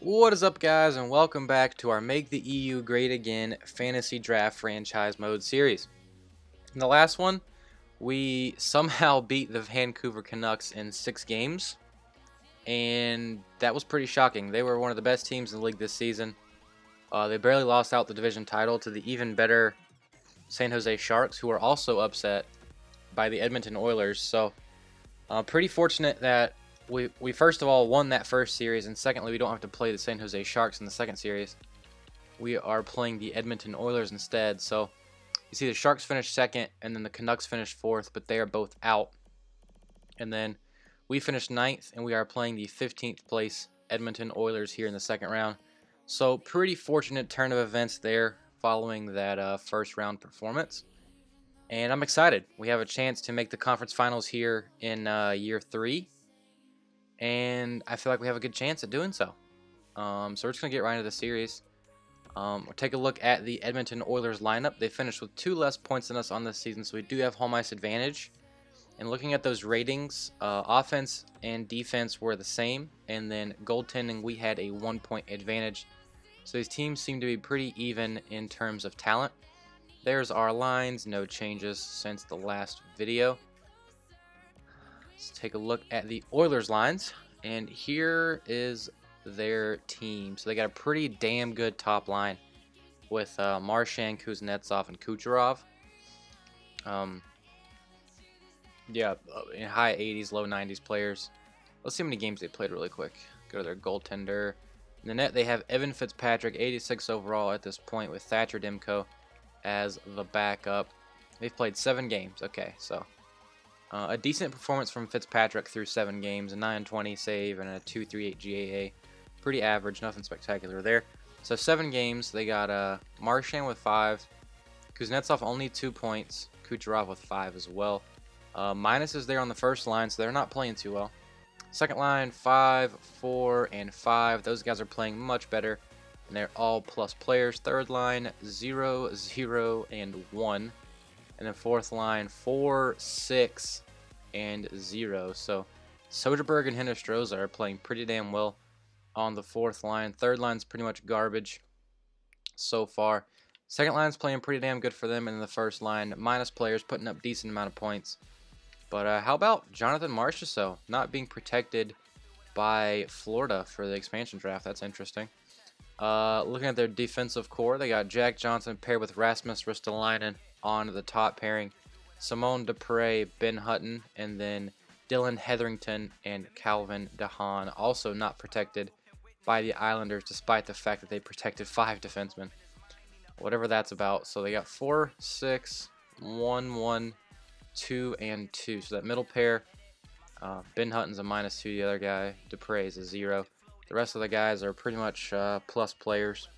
What is up, guys, and welcome back to our Make the EU Great Again Fantasy Draft Franchise Mode series. In the last one, we somehow beat the Vancouver Canucks in 6 games, and that was pretty shocking. They were one of the best teams in the league this season. They barely lost out the division title to the even better San Jose Sharks, who are also upset by the Edmonton Oilers. So, pretty fortunate that we first of all won that first series, and secondly, we don't have to play the San Jose Sharks in the second series. We are playing the Edmonton Oilers instead. So you see the Sharks finished second, and then the Canucks finished fourth, but they are both out. And then we finished ninth, and we are playing the 15th place Edmonton Oilers here in the second round. So pretty fortunate turn of events there following that first round performance. And I'm excited. We have a chance to make the conference finals here in year 3. And I feel like we have a good chance at doing so. So we're just going to get right into the series. We'll take a look at the Edmonton Oilers lineup. They finished with 2 less points than us on this season, so we do have home ice advantage. And looking at those ratings, offense and defense were the same. And then goaltending, we had a 1-point advantage. So these teams seem to be pretty even in terms of talent. There's our lines, no changes since the last video. Let's take a look at the Oilers lines, and here is their team. So they got a pretty damn good top line with Marchand, Kuznetsov, and Kucherov. In high 80s, low 90s players. Let's see how many games they played really quick. Go to their goaltender. In the net, they have Evan Fitzpatrick, 86 overall at this point, with Thatcher Demko as the backup. They've played 7 games. Okay, so a decent performance from Fitzpatrick through 7 games, a 920 save and a 238 GAA. Pretty average, nothing spectacular there. So 7 games, they got Marchand with 5, Kuznetsov only 2 points, Kucherov with 5 as well. Minuses there on the first line, so they're not playing too well. Second line, 5, 4, and 5. Those guys are playing much better, and they're all plus players. Third line, 0, 0, and 1. And then fourth line, 4, 6, and 0. So Soderberg and Hinostroza are playing pretty damn well on the fourth line. Third line's pretty much garbage so far. Second line's playing pretty damn good for them. And then the first line, minus players, putting up decent amount of points. But how about Jonathan Marchessault not being protected by Florida for the expansion draft? That's interesting. Looking at their defensive core, they got Jack Johnson paired with Rasmus Ristolainen on the top pairing, Simone Dupre, Ben Hutton, and then Dylan Hetherington and Calvin DeHaan, also not protected by the Islanders, despite the fact that they protected 5 defensemen. Whatever that's about. So they got 4, 6, 1, 1, 2, and 2. So that middle pair, Ben Hutton's a -2, the other guy, Dupre, is a 0. The rest of the guys are pretty much plus players.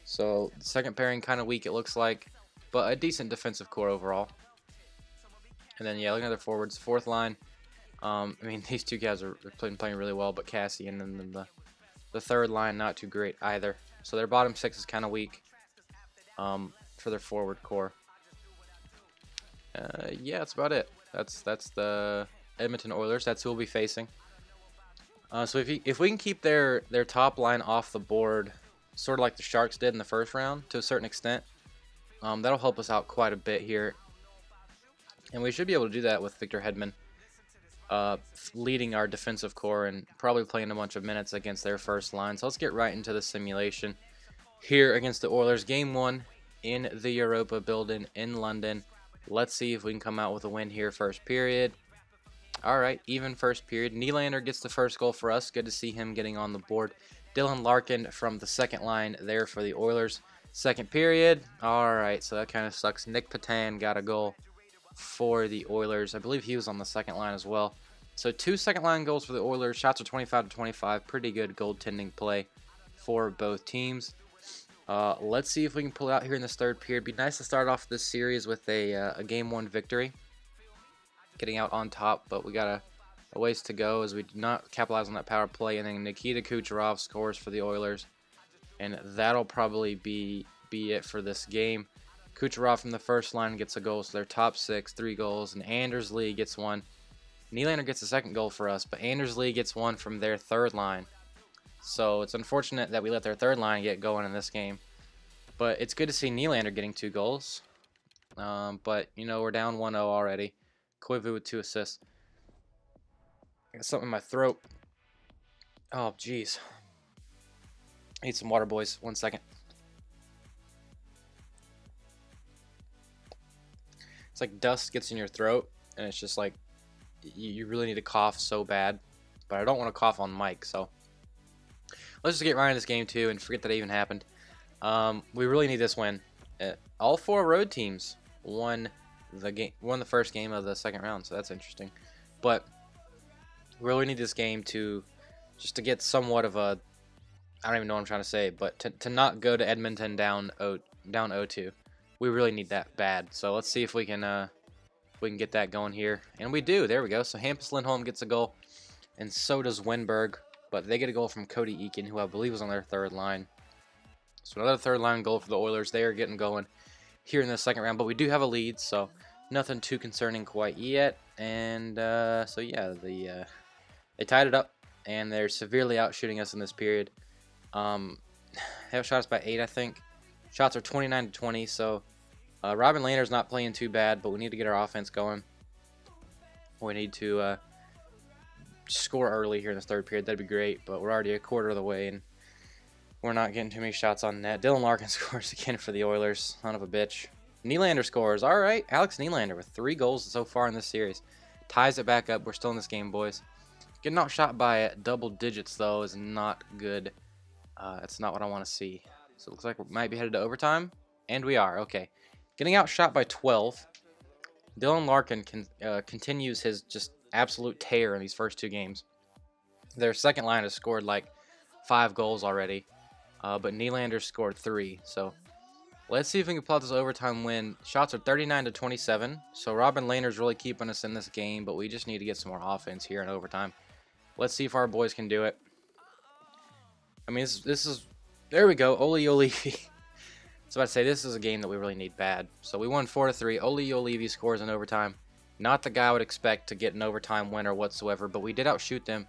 So the second pairing kind of weak, it looks like, but a decent defensive core overall. And then, yeah, looking at their forwards, fourth line. I mean, these two guys are playing really well, but Cassie and then the third line, not too great either. So their bottom 6 is kind of weak for their forward core. Yeah, that's about it. That's the Edmonton Oilers. That's who we'll be facing. So if we can keep their top line off the board, sort of like the Sharks did in the first round to a certain extent, that'll help us out quite a bit here. And we should be able to do that with Victor Hedman leading our defensive core and probably playing a bunch of minutes against their first line. So let's get right into the simulation here against the Oilers. Game 1 in the Europa building in London. Let's see if we can come out with a win here first period. All right, even first period. Nylander gets the first goal for us. Good to see him getting on the board. Dylan Larkin from the second line there for the Oilers. Second period. All right, so that kind of sucks. Nick Patan got a goal for the Oilers. I believe he was on the second line as well. So 2 second line goals for the Oilers. Shots are 25-25. Pretty good goaltending play for both teams. Let's see if we can pull it out here in this third period. It'd be nice to start off this series with a Game 1 victory. Getting out on top, but we got a ways to go as we do not capitalize on that power play. And then Nikita Kucherov scores for the Oilers, and that'll probably be it for this game. Kucherov from the first line gets a goal, so their top 6, 3 goals, and Anders Lee gets 1. Nylander gets a second goal for us, but Anders Lee gets 1 from their third line. So it's unfortunate that we let their third line get going in this game. But it's good to see Nylander getting 2 goals. But, you know, we're down 1-0 already. Koivu with 2 assists. I got something in my throat. Oh, jeez. Need some water, boys. 1 second. It's like dust gets in your throat, and it's just like you really need to cough so bad. But I don't want to cough on mic, so let's just get right into this game too and forget that it even happened. We really need this win. All 4 road teams won the first game of the second round, so that's interesting. But we really need this game to get somewhat of a, I don't even know what I'm trying to say, but to not go to Edmonton down 0-2. We really need that bad. So let's see if we can get that going here, and we do. There we go. So Hampus Lindholm gets a goal, and so does Winberg, but they get a goal from Cody Eakin, who I believe was on their third line. So another third line goal for the Oilers. They are getting going here in the second round, but we do have a lead, so nothing too concerning quite yet. And so yeah, they tied it up, and they're severely out shooting us in this period. They have shot us by 8, I think. Shots are 29-20, so Robin Lehner's not playing too bad, but we need to get our offense going. We need to score early here in this third period. That'd be great, but we're already a quarter of the way, and we're not getting too many shots on net. Dylan Larkin scores again for the Oilers. Son of a bitch. Nylander scores. All right, Alex Nylander with 3 goals so far in this series. Ties it back up. We're still in this game, boys. Getting outshot by double digits, though, is not good. It's not what I want to see. So it looks like we might be headed to overtime, and we are. Okay. Getting outshot by 12. Dylan Larkin continues his just absolute tear in these first 2 games. Their second line has scored like 5 goals already, but Nylander scored 3. So let's see if we can pull out this overtime win. Shots are 39-27, so Robin Lehner's really keeping us in this game, but we just need to get some more offense here in overtime. Let's see if our boys can do it. I mean, this is there we go. Oli Olivi. So I'd say this is a game that we really need bad. So we won 4-3. Oli Olivi scores in overtime. Not the guy I would expect to get an overtime winner whatsoever, but we did outshoot them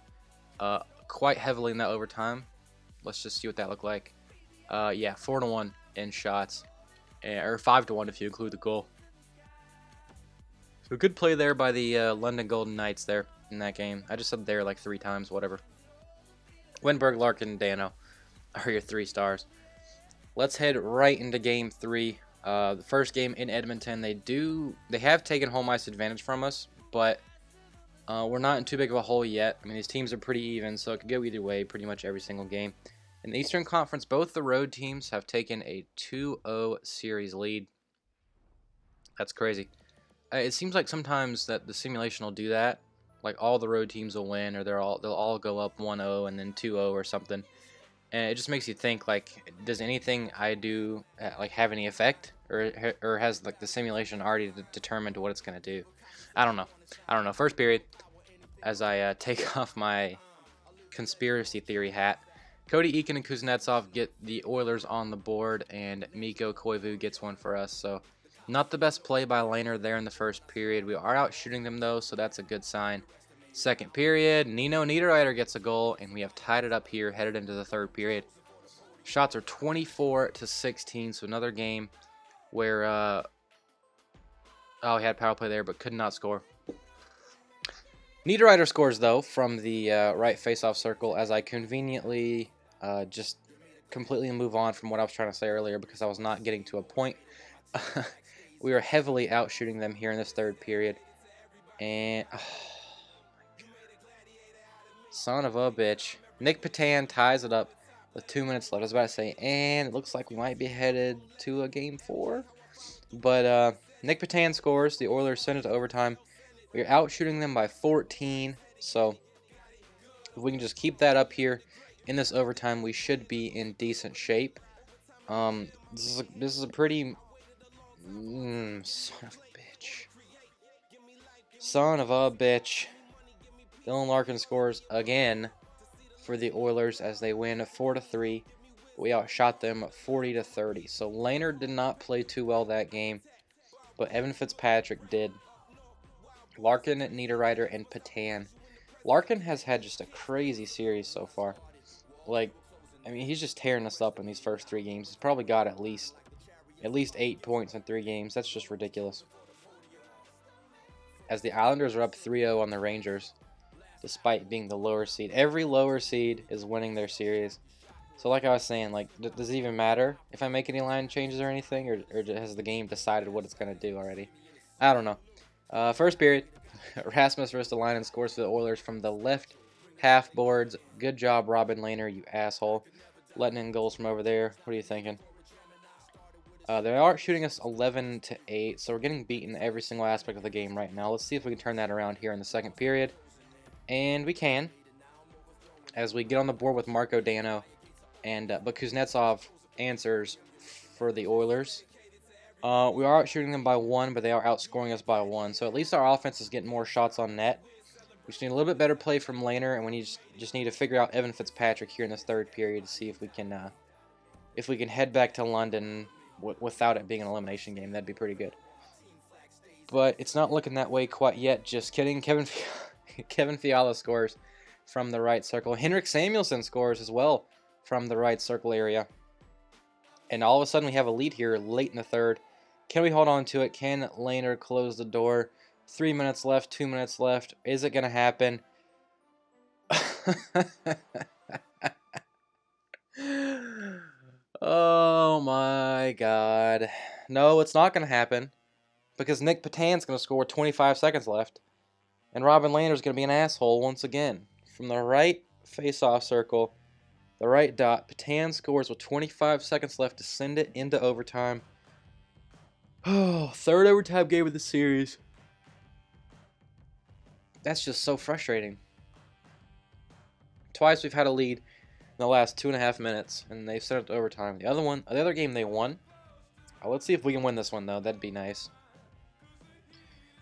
quite heavily in that overtime. Let's just see what that looked like. Yeah, 4-1 in shots, or 5-1 if you include the goal. So good play there by the London Golden Knights there in that game. I just said there like 3 times, whatever. Winberg, Larkin, and Dano are your 3 stars. Let's head right into game 3. The first game in Edmonton, they have taken home ice advantage from us, but we're not in too big of a hole yet. I mean, these teams are pretty even, so it could go either way pretty much every single game. In the Eastern Conference, both the road teams have taken a 2-0 series lead. That's crazy. It seems like sometimes that the simulation will do that. Like all the road teams will win, or they'll all go up 1-0 and then 2-0 or something. And it just makes you think, like, does anything I do like have any effect, or has like the simulation already determined what it's gonna do? I don't know. First period, as I take off my conspiracy theory hat, Cody Eakin and Kuznetsov get the Oilers on the board, and Mikko Koivu gets one for us. So not the best play by Lehner there in the first period. We are out shooting them though, so that's a good sign. Second period, Nino Niederreiter gets a goal, and we have tied it up here, headed into the third period. Shots are 24-16, so another game where, oh, he had power play there, but could not score. Niederreiter scores, though, from the right face-off circle, as I conveniently just completely move on from what I was trying to say earlier, because I was not getting to a point. We are heavily out shooting them here in this third period, and... son of a bitch. Nick Patan ties it up with 2 minutes left. I was about to say, and it looks like we might be headed to a game 4. But Nick Patan scores. The Oilers send it to overtime. We're out shooting them by 14. So if we can just keep that up here in this overtime, we should be in decent shape. This is a pretty son of a bitch. Son of a bitch. Dylan Larkin scores again for the Oilers as they win 4-3. We outshot them 40-30. So Lehner did not play too well that game, but Evan Fitzpatrick did. Larkin, Niederreiter, and Patan. Larkin has had just a crazy series so far. Like, I mean, he's just tearing us up in these first 3 games. He's probably got at least 8 points in 3 games. That's just ridiculous. As the Islanders are up 3-0 on the Rangers, despite being the lower seed. Every lower seed is winning their series. So like I was saying, like, does it even matter if I make any line changes or anything, or has the game decided what it's going to do already? I don't know. First period, Rasmus Ristolainen scores for the Oilers from the left half boards. Good job, Robin Lehner, you asshole. Letting in goals from over there. What are you thinking? They are shooting us 11-8, so we're getting beaten every single aspect of the game right now. Let's see if we can turn that around here in the second period. And we can, as we get on the board with Marco Dano, but Kuznetsov answers for the Oilers. We are outshooting them by 1, but they are outscoring us by 1. So at least our offense is getting more shots on net. We just need a little bit better play from Lehner, and we just need to figure out Evan Fitzpatrick here in this third period to see if we can head back to London without it being an elimination game. That'd be pretty good. But it's not looking that way quite yet. Just kidding. Kevin Fiala scores from the right circle. Henrik Samuelsson scores as well from the right circle area. And all of a sudden we have a lead here late in the third. Can we hold on to it? Can Lehner close the door? 3 minutes left, 2 minutes left. Is it going to happen? Oh my God. No, it's not going to happen. Because Nick Petan's going to score 25 seconds left. And Robin Lehner's going to be an asshole once again. From the right face-off circle, the right dot, Petan scores with 25 seconds left to send it into overtime. Oh, third overtime game of the series. That's just so frustrating. Twice we've had a lead in the last 2.5 minutes, and they've sent it to overtime. The other game they won. Let's see if we can win this one, though. That'd be nice.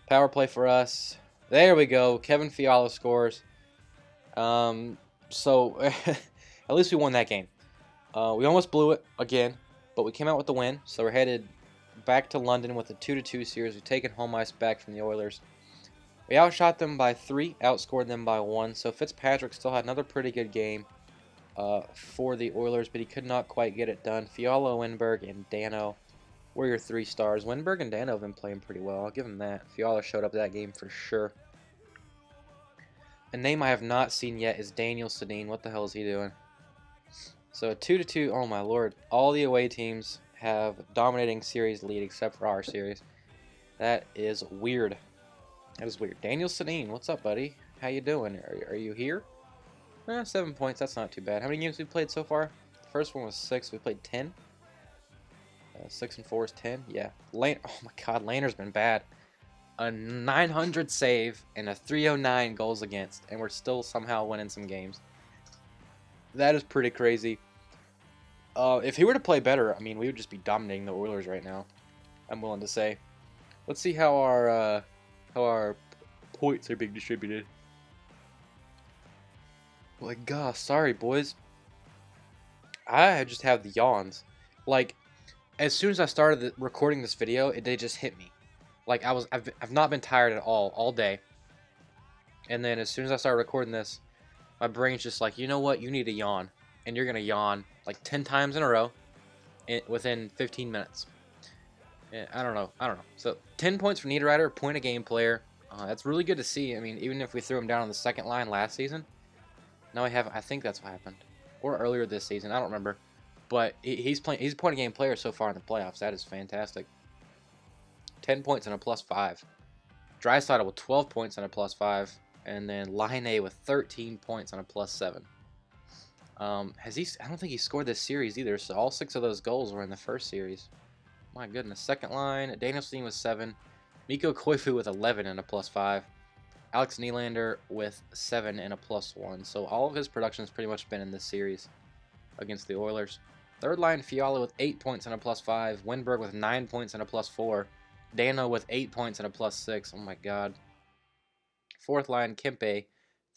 Power play for us. There we go. Kevin Fiala scores. So, at least we won that game. We almost blew it again, but we came out with the win. So we're headed back to London with a 2-2 series. We've taken home ice back from the Oilers. We outshot them by 3, outscored them by 1. So Fitzpatrick still had another pretty good game for the Oilers, but he could not quite get it done. Fiala, Winberg, and Dano were your 3 stars. Winberg and Dano have been playing pretty well. I'll give them that. Fiala showed up that game for sure. A name I have not seen yet is Daniel Sedin. What the hell is he doing? So 2-2. Oh my lord! All the away teams have dominating series lead except for our series. That is weird. That is weird. Daniel Sedin, what's up, buddy? How you doing? Are you here? 7 points. That's not too bad. How many games we played so far? The first one was 6. We played 10. 6 and 4 is 10. Yeah. Oh my God, Lehner's been bad. A 900 save and a 309 goals against, and we're still somehow winning some games. That is pretty crazy. If he were to play better, I mean, we would just be dominating the Oilers right now. I'm willing to say. Let's see how our points are being distributed. My gosh, sorry boys. I just have the yawns. Like, as soon as I started recording this video, they just hit me. Like, I've not been tired at all day. And then as soon as I started recording this, my brain's just like, you know what? You need to yawn. And you're going to yawn like 10 times in a row within 15 minutes. I don't know. So 10 points for Niederreiter, point a game player. That's really good to see. I mean, even if we threw him down on the second line last season. No, I haven't. I think that's what happened. Or earlier this season. I don't remember. But he's a point a game player so far in the playoffs. That is fantastic. 10 points and a +5. Draisaitl with 12 points and a +5. And then Laine with 13 points and a +7. I don't think he scored this series either. So all 6 of those goals were in the first series. My goodness. Second line, Danielson with 7. Mikko Koivu with 11 and a +5. Alex Nylander with 7 and a +1. So all of his production has pretty much been in this series against the Oilers. Third line, Fiala with 8 points and a +5. Winberg with 9 points and a +4. Dano with 8 points and a +6. Oh my God. Fourth line, Kempe,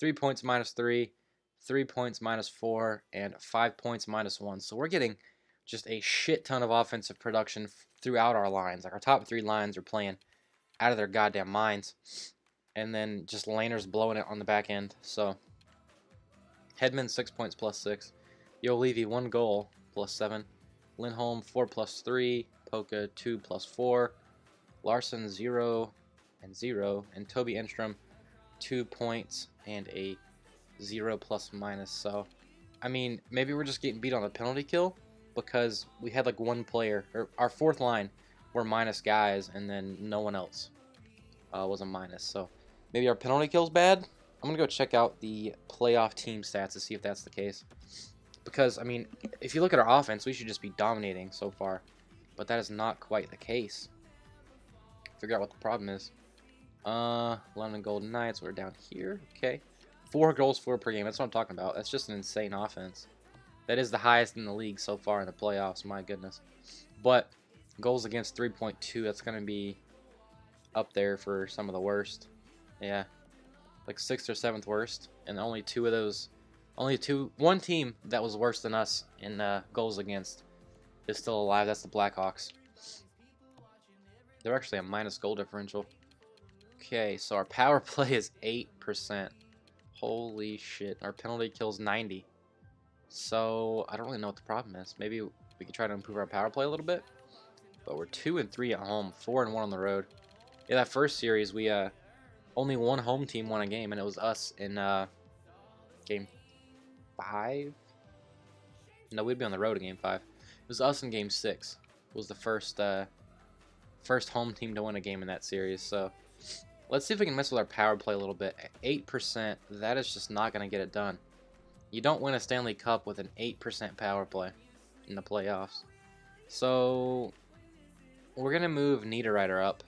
3 points -3, 3 points -4, and 5 points -1. So we're getting just a shit ton of offensive production throughout our lines. Like, our top 3 lines are playing out of their goddamn minds. And then just Lehner's blowing it on the back end. So Hedman 6 points +6. Levy 1 goal +7. Lindholm 4 +3. Polka 2 +4. Larson 0 and 0. And Toby Enstrom 2 points and a 0 ±. So, I mean, maybe we're just getting beat on the penalty kill because we had like one player, or our fourth line were minus guys, and then no one else was a minus. So maybe our penalty kill's bad. I'm gonna go check out the playoff team stats to see if that's the case. Because I mean, if you look at our offense, we should just be dominating so far, but that is not quite the case. Figure out what the problem is. London Golden Knights, we're down here. Okay, 4 goals for per game. That's what I'm talking about. That's just an insane offense. That is the highest in the league so far in the playoffs. My goodness. But goals against 3.2. That's gonna be up there for some of the worst. Yeah, like 6th or 7th worst, and only 2 of those. One team that was worse than us in goals against is still alive. That's the Blackhawks. They're actually a minus goal differential. Okay, so our power play is 8%. Holy shit. Our penalty kill's 90. So, I don't really know what the problem is. Maybe we could try to improve our power play a little bit. But we're 2-3 at home, 4-1 on the road. Yeah, that first series, we only one home team won a game, and it was us in game 5. No, we'd be on the road in game 5. It was us in game 6. It was the first home team to win a game in that series. So let's see if we can mess with our power play a little bit. At 8%, that is just not going to get it done. You don't win a Stanley Cup with an 8% power play in the playoffs. So we're going to move Niederreiter up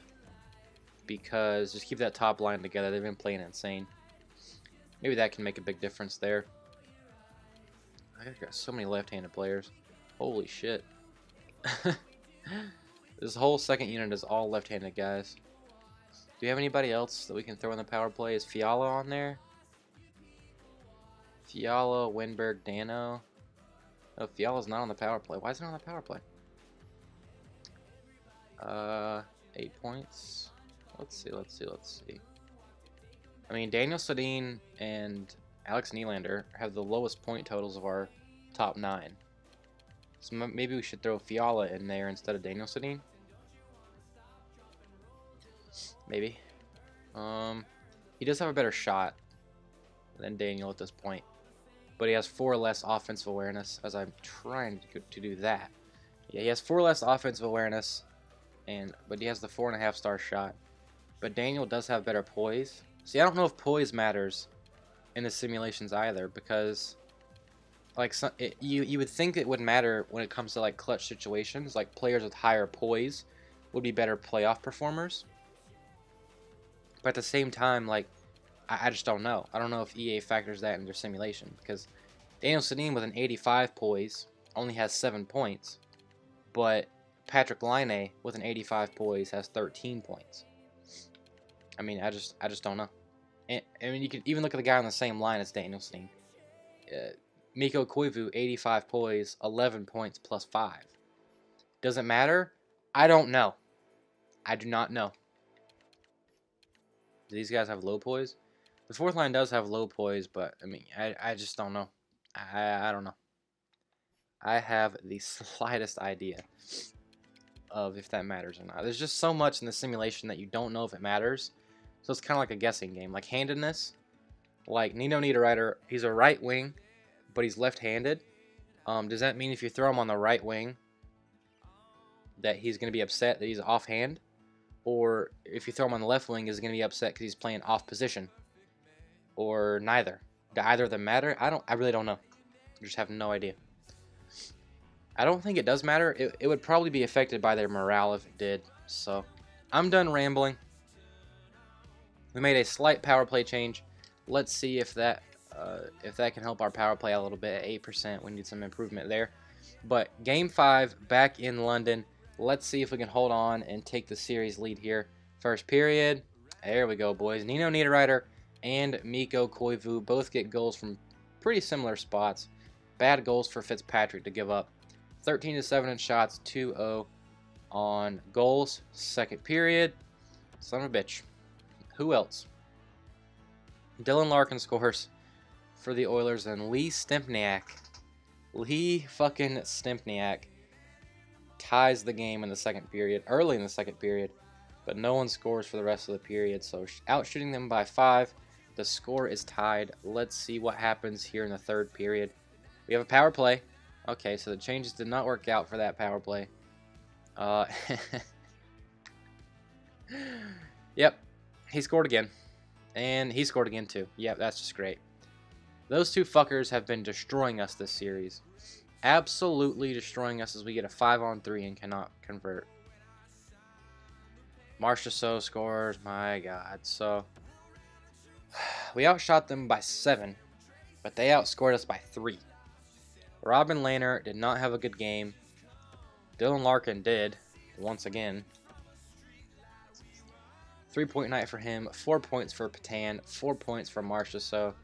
because just keep that top line together. They've been playing insane. Maybe that can make a big difference there. I got so many left-handed players. Holy shit. This whole second unit is all left-handed guys. Do you have anybody else that we can throw in the power play? Is Fiala on there? Fiala, Winberg, Dano. Oh, Fiala's not on the power play. Why is he not on the power play? 8 points. Let's see. I mean, Daniel Sedin and Alex Nylander have the lowest point totals of our top 9. So maybe we should throw Fiala in there instead of Daniel Sedin. Maybe. He does have a better shot than Daniel at this point, but he has 4 less offensive awareness. As I'm trying to do that, yeah, he has 4 less offensive awareness, but he has the 4.5 star shot. But Daniel does have better poise. See, I don't know if poise matters in the simulations either, because like you would think it would matter when it comes to like clutch situations. Like players with higher poise would be better playoff performers. But at the same time, like I just don't know. I don't know if EA factors that in their simulation, because Daniel Sedin with an 85 poise only has 7 points, but Patrick Laine with an 85 poise has 13 points. I mean, I just don't know. I mean, you can even look at the guy on the same line as Daniel Sedin. Mikko Koivu, 85 poise, 11 points plus 5. Does it matter? I don't know. I do not know. Do these guys have low poise? The fourth line does have low poise, but I mean, I just don't know. I don't know. I have the slightest idea of if that matters or not. There's just so much in the simulation that you don't know if it matters. So it's kind of like a guessing game. Like handedness, like Nino Niederreiter, he's a right wing, but he's left-handed. Does that mean if you throw him on the right wing that he's going to be upset that he's offhand? Or if you throw him on the left wing, is he going to be upset because he's playing off position? Or neither? Do either of them matter? I really don't know. I just have no idea. I don't think it does matter. It would probably be affected by their morale if it did. So I'm done rambling. We made a slight power play change. Let's see if that can help our power play a little bit. At 8%, we need some improvement there. But Game 5 back in London. Let's see if we can hold on and take the series lead here. First period. There we go, boys. Nino Niederreiter and Mikko Koivu both get goals from pretty similar spots. Bad goals for Fitzpatrick to give up. 13-7 in shots, 2-0 on goals. Second period. Son of a bitch. Who else? Dylan Larkin scores for the Oilers, and Lee Stempniak Lee fucking Stempniak ties the game in the second period, early in the second period, but no one scores for the rest of the period. So out shooting them by 5. The score is tied. Let's see what happens here in the third period. We have a power play. Okay, so the changes did not work out for that power play. Yep, he scored again. And he scored again too. Yep, that's just great. Those two fuckers have been destroying us this series. Absolutely destroying us as we get a 5-on-3 and cannot convert. Marchessault scores. My God. So, we outshot them by 7, but they outscored us by 3. Robin Lehner did not have a good game. Dylan Larkin did, once again. 3-point night for him, 4 points for Patan, 4 points for Marchessault.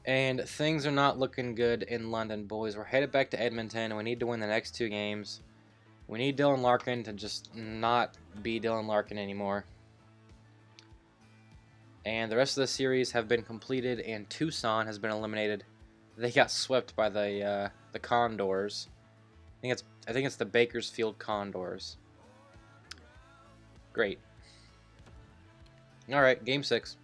And things are not looking good in London, boys. We're headed back to Edmonton, and we need to win the next 2 games. We need Dylan Larkin to just not be Dylan Larkin anymore. And the rest of the series have been completed, and Tucson has been eliminated. They got swept by the Condors. I think it's the Bakersfield Condors. Great. All right, Game 6.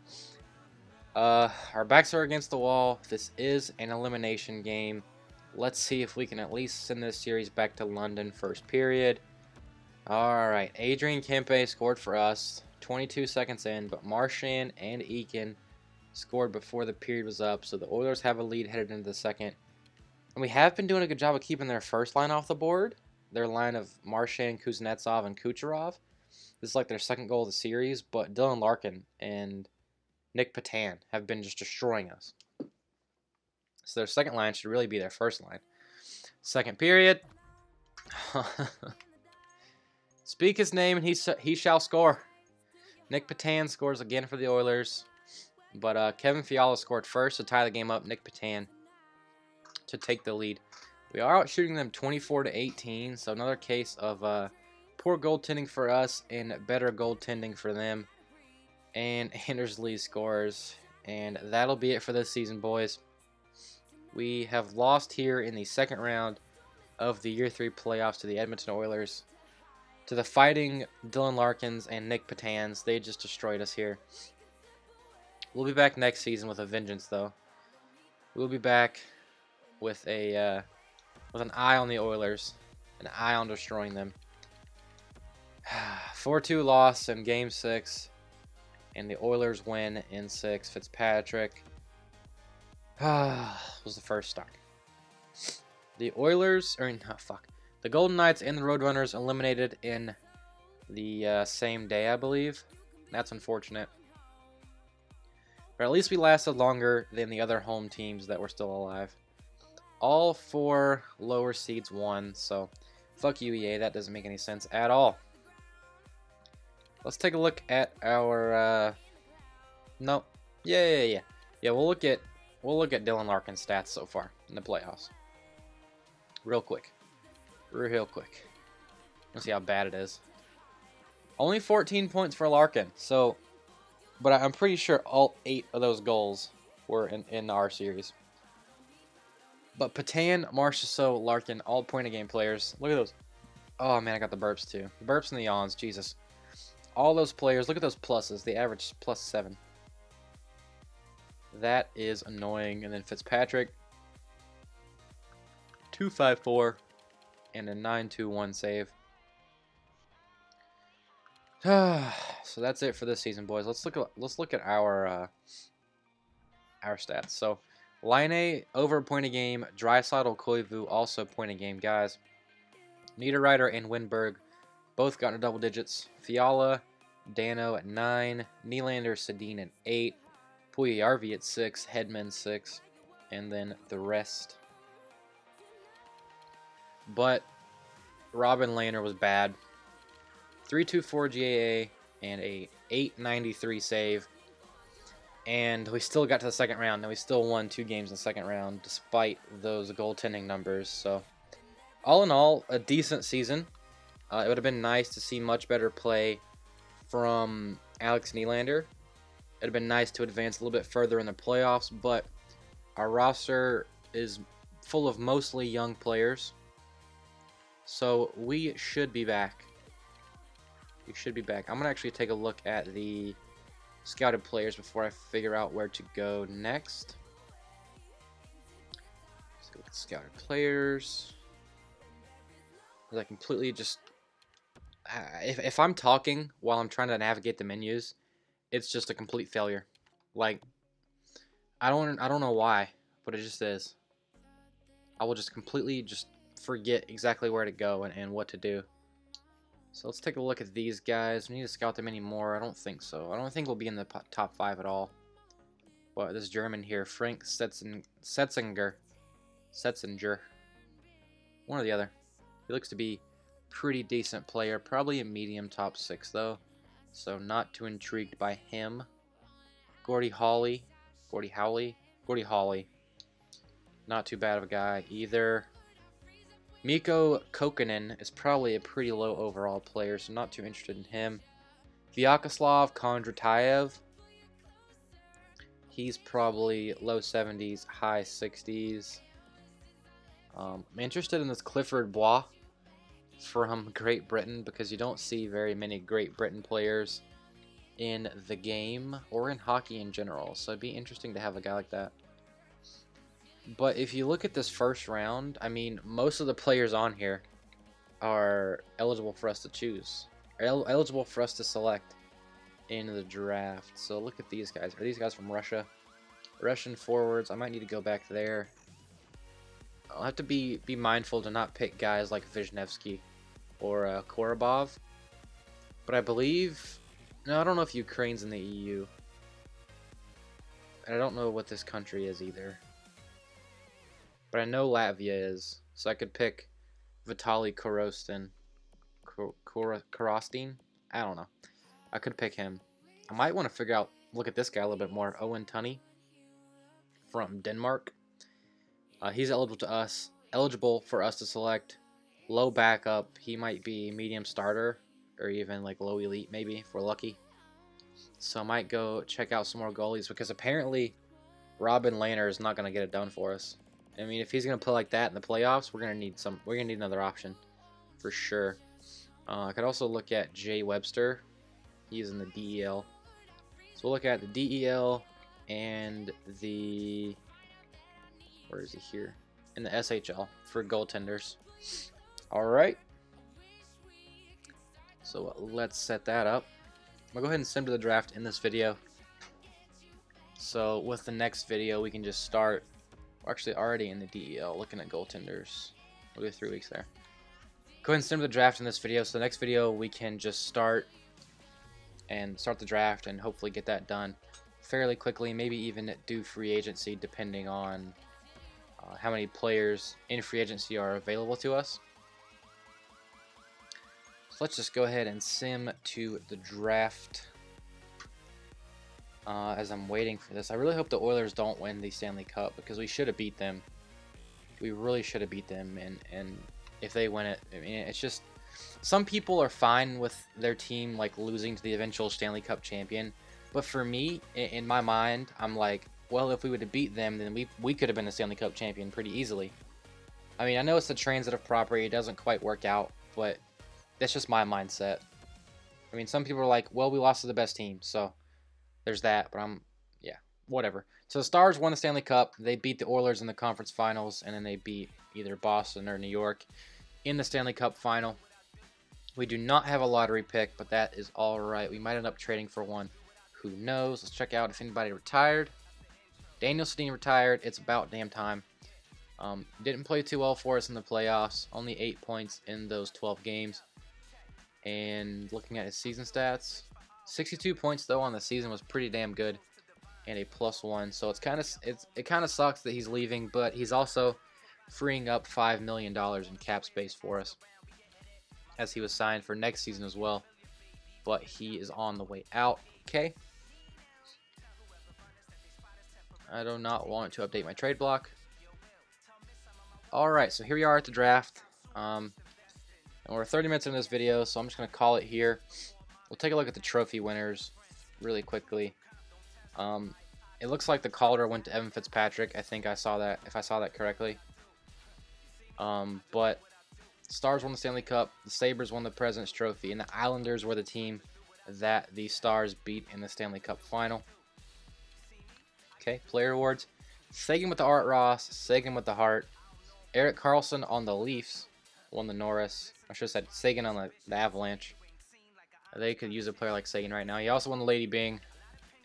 Our backs are against the wall. This is an elimination game. Let's see if we can at least send this series back to London first period. All right, Adrian Kempe scored for us 22 seconds in, but Marchand and Eakin scored before the period was up, so the Oilers have a lead headed into the second. And we have been doing a good job of keeping their first line off the board. Their line of Marchand, Kuznetsov, and Kucherov. This is like their second goal of the series, but Dylan Larkin and Nick Patan have been just destroying us. So their second line should really be their first line. Second period. Speak his name and he shall score. Nick Patan scores again for the Oilers. But Kevin Fiala scored first to tie the game up. Nick Patan to take the lead. We are out shooting them 24-18. So another case of poor goaltending for us and better goaltending for them. And Anders Lee scores. And that'll be it for this season, boys. We have lost here in the second round of the Year 3 playoffs to the Edmonton Oilers. To the fighting Dylan Larkins and Nick Patans. They just destroyed us here. We'll be back next season with a vengeance, though. We'll be back with an eye on the Oilers. An eye on destroying them. 4-2 loss in Game 6. And the Oilers win in 6. Fitzpatrick was the first start. The Oilers, the Golden Knights and the Roadrunners eliminated in the same day, I believe. That's unfortunate. But at least we lasted longer than the other home teams that were still alive. All 4 lower seeds won, so fuck you, EA. That doesn't make any sense at all. Let's take a look at our no. Yeah. We'll look at Dylan Larkin's stats so far in the playoffs. Real quick. Let's see how bad it is. Only 14 points for Larkin. So, but I'm pretty sure all 8 of those goals were in our series. But Patan, Marchessault, Larkin, all point-a-game players. Look at those. Oh man, I got the burps too. The burps and the yawns. Jesus. All those players, look at those pluses. They average +7. That is annoying. And then Fitzpatrick, 254 and a 921 save. So that's it for this season, boys. Let's look at our stats. So Laine over point a game. Draisaitl, Koivu also point a game, guys. Niederreiter and Winberg both got into double digits. Fiala, Dano at 9, Nylander, Sedin at 8, Puljujarvi at 6, Hedman 6, and then the rest. But Robin Lehner was bad. 324 GAA and a 893 save. And we still got to the second round, and we still won 2 games in the second round despite those goaltending numbers. So all in all, a decent season. It would have been nice to see much better play from Alex Nylander. It would have been nice to advance a little bit further in the playoffs, but our roster is full of mostly young players. So we should be back. We should be back. I'm going to actually take a look at the scouted players before I figure out where to go next. Let's look at scouted players. I completely just... If I'm talking while I'm trying to navigate the menus, it's just a complete failure. Like, I don't know why, but it just is. I will just completely just forget exactly where to go and what to do. So let's take a look at these guys. We need to scout them anymore. I don't think so. I don't think we'll be in the top 5 at all. But this German here, Frank Setzinger. One or the other. He looks to be a pretty decent player. Probably a medium top 6 though. So not too intrigued by him. Gordie Hawley. Not too bad of a guy either. Mikko Kokkonen is probably a pretty low overall player, so not too interested in him. Vyacheslav Kondratayev. He's probably low 70s, high 60s. I'm interested in this Clifford Bois from Great Britain because you don't see very many Great Britain players in the game or in hockey in general, so it'd be interesting to have a guy like that. But if you look at this first round, I mean, most of the players on here are eligible for us to choose, or eligible for us to select in the draft. So look at these guys. Are these guys from Russia? Russian forwards. I might need to go back there. I'll have to be mindful to not pick guys like Wisniewski or Korobov. But I believe... No, I don't know if Ukraine's in the EU. And I don't know what this country is either. But I know Latvia is. So I could pick Vitaly Korostin. Korostin? I don't know. I could pick him. I might want to figure out, look at this guy a little bit more. Owen Tunney from Denmark. He's eligible for us to select. Low backup. He might be medium starter or even like low elite maybe if we're lucky. So I might go check out some more goalies because apparently Robin Lehner is not going to get it done for us. I mean, if he's going to play like that in the playoffs, we're going to need another option for sure. I could also look at Jay Webster. He's in the DEL. So we'll look at the DEL and the... Where is he here? In the SHL for goaltenders. Alright. So let's set that up. I'm going to go ahead and send to the draft in this video. So with the next video, we can just start... We're actually already in the DEL looking at goaltenders. We'll do 3 weeks there. Go ahead and send to the draft in this video. So the next video, we can just start the draft and hopefully get that done fairly quickly. Maybe even do free agency depending on how many players in free agency are available to us. So let's just go ahead and sim to the draft as I'm waiting for this. I really hope the Oilers don't win the Stanley Cup because we should have beat them. We really should have beat them, and if they win it, I mean, it's just some people are fine with their team like losing to the eventual Stanley Cup champion, but for me, in my mind, I'm like, well, if we would have beat them, then we could have been the Stanley Cup champion pretty easily. I mean, I know it's a transitive property, it doesn't quite work out, but that's just my mindset. I mean, some people are like, well, we lost to the best team, so there's that, but yeah, whatever. So the Stars won the Stanley Cup. They beat the Oilers in the conference finals, and then they beat either Boston or New York in the Stanley Cup final. We do not have a lottery pick, but that is all right. We might end up trading for one. Who knows? Let's check out if anybody retired. Daniel Sedin retired. It's about damn time. Didn't play too well for us in the playoffs. Only 8 points in those 12 games. And looking at his season stats, 62 points though on the season was pretty damn good, and a +1. So it kind of sucks that he's leaving, but he's also freeing up $5 million in cap space for us, as he was signed for next season as well. But he is on the way out. Okay. I do not want to update my trade block. Alright, so here we are at the draft. And we're 30 minutes into this video, so I'm just going to call it here. We'll take a look at the trophy winners really quickly. It looks like the Calder went to Evan Fitzpatrick. I think I saw that, if I saw that correctly. But Stars won the Stanley Cup, the Sabres won the President's Trophy, and the Islanders were the team that the Stars beat in the Stanley Cup final. Okay, player awards. Sagan with the Art Ross, Sagan with the Hart. Erik Karlsson on the Leafs won the Norris. I should have said Sagan on the Avalanche. They could use a player like Sagan right now. He also won the Lady Byng.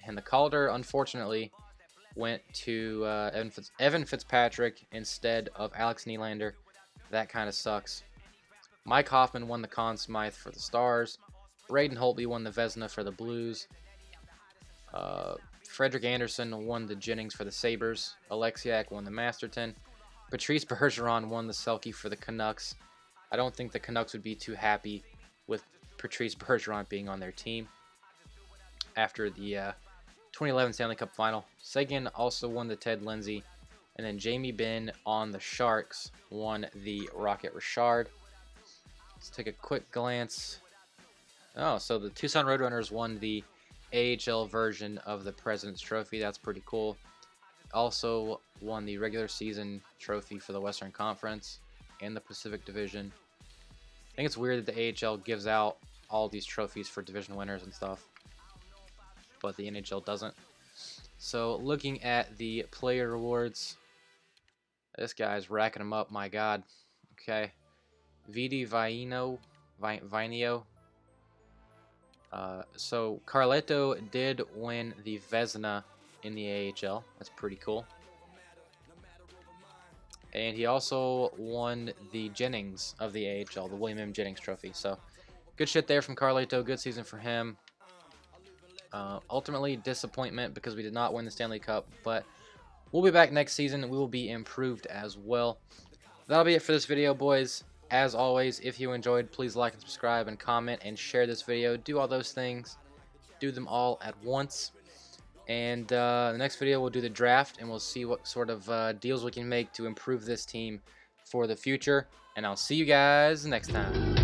And the Calder, unfortunately, went to Evan Fitzpatrick instead of Alex Nylander. That kind of sucks. Mike Hoffman won the Conn Smythe for the Stars. Braden Holtby won the Vezina for the Blues. Frederik Andersen won the Jennings for the Sabres. Alexiak won the Masterton. Patrice Bergeron won the Selke for the Canucks. I don't think the Canucks would be too happy with Patrice Bergeron being on their team after the 2011 Stanley Cup Final. Sagan also won the Ted Lindsay. And then Jamie Benn on the Sharks won the Rocket Richard. Let's take a quick glance. Oh, so the Tucson Roadrunners won the AHL version of the President's Trophy. That's pretty cool. Also won the regular season trophy for the Western Conference and the Pacific Division. I think it's weird that the AHL gives out all these trophies for division winners and stuff, but the NHL doesn't. So looking at the player awards, this guy's racking them up, my God. Okay. Vidi Vainio. So Carletto did win the Vezina in the AHL. That's pretty cool. And he also won the Jennings of the AHL, the William M. Jennings Trophy. So good shit there from Carletto. Good season for him. Ultimately, disappointment because we did not win the Stanley Cup, but we'll be back next season. We will be improved as well. That'll be it for this video, boys. As always, if you enjoyed, please like and subscribe and comment and share this video. Do all those things. Do them all at once. And the next video, we'll do the draft, and we'll see what sort of deals we can make to improve this team for the future. And I'll see you guys next time.